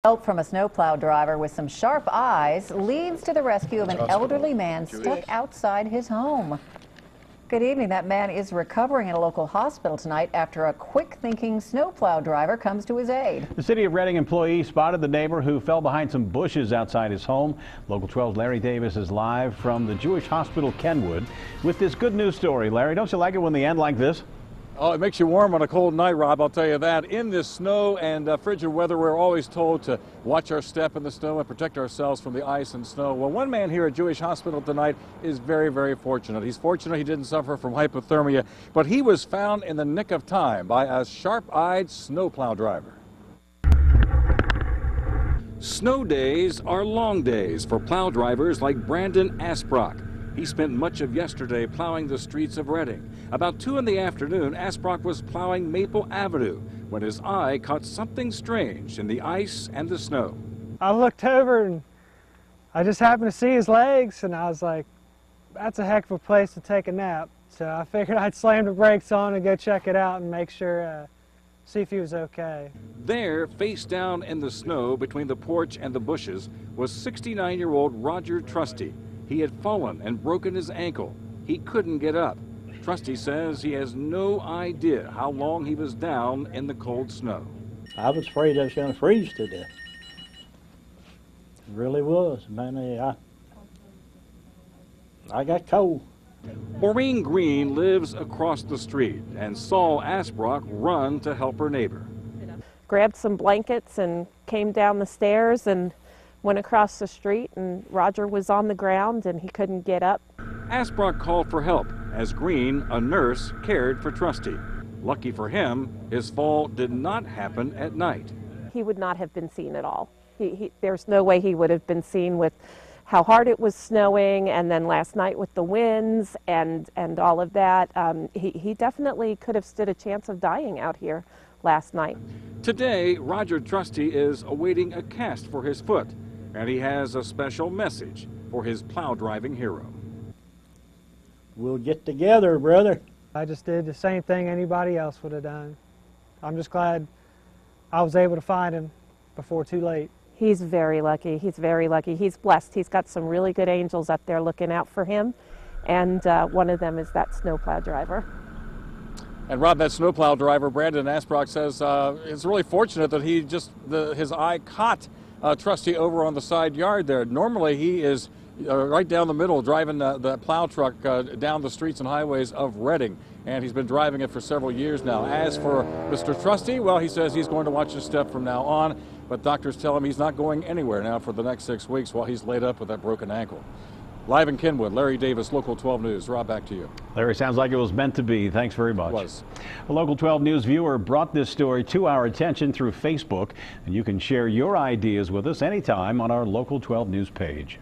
Help from a snowplow driver with some sharp eyes leads to the rescue of an elderly man stuck outside his home. Good evening. That man is recovering in a local hospital tonight after a quick-thinking snowplow driver comes to his aid. The City of Reading employee spotted the neighbor who fell behind some bushes outside his home. Local 12's Larry Davis is live from the Jewish Hospital Kenwood with this good news story. Larry, don't you like it when they end like this? Oh, it makes you warm on a cold night, Rob, I'll tell you that. In this snow and frigid weather, we're always told to watch our step in the snow and protect ourselves from the ice and snow. Well, one man here at Jewish Hospital tonight is very, very fortunate. He's fortunate he didn't suffer from hypothermia, but he was found in the nick of time by a sharp-eyed snowplow driver. Snow days are long days for plow drivers like Brandon Asbrock. He spent much of yesterday plowing the streets of Reading. About 2 in the afternoon, Asbrock was plowing Maple Avenue when his eye caught something strange in the ice and the snow. I looked over and I just happened to see his legs, and I was like, that's a heck of a place to take a nap. So I figured I'd slam the brakes on and go check it out and make sure, see if he was okay. There, face down in the snow between the porch and the bushes, was 69-year-old Roger Trusty. He had fallen and broken his ankle. He couldn't get up. Trusty says he has no idea how long he was down in the cold snow. I was afraid I was going to freeze to death. It really was, man. I got cold. Maureen lives across the street and saw Asbrock run to help her neighbor. Grabbed some blankets and came down the stairs and went across the street, and Roger was on the ground and he couldn't get up. Asbrock called for help as Green, a nurse, cared for Trusty. Lucky for him, his fall did not happen at night. He would not have been seen at all. There's no way he would have been seen with how hard it was snowing, and then last night with the winds and all of that. He definitely could have stood a chance of dying out here last night. Today, Roger Trusty is awaiting a cast for his foot, and he has a special message for his plow driving hero. We'll get together, brother. I just did the same thing anybody else would have done. I'm just glad I was able to find him before too late. He's very lucky. He's very lucky. He's blessed. He's got some really good angels up there looking out for him, and one of them is that snowplow driver. And Rob, that snowplow driver, Brandon Asbrock, says it's really fortunate that his eye caught Trusty over on the side yard there. Normally he is right down the middle driving the plow truck down the streets and highways of Reading, and he's been driving it for several years now. As for Mr. Trusty, well, he says he's going to watch his step from now on, but doctors tell him he's not going anywhere now for the next 6 weeks while he's laid up with that broken ankle. Live in Kenwood, Larry Davis, Local 12 News. Rob, back to you. Larry, sounds like it was meant to be. Thanks very much. It was. A Local 12 News viewer brought this story to our attention through Facebook, and you can share your ideas with us anytime on our Local 12 News page.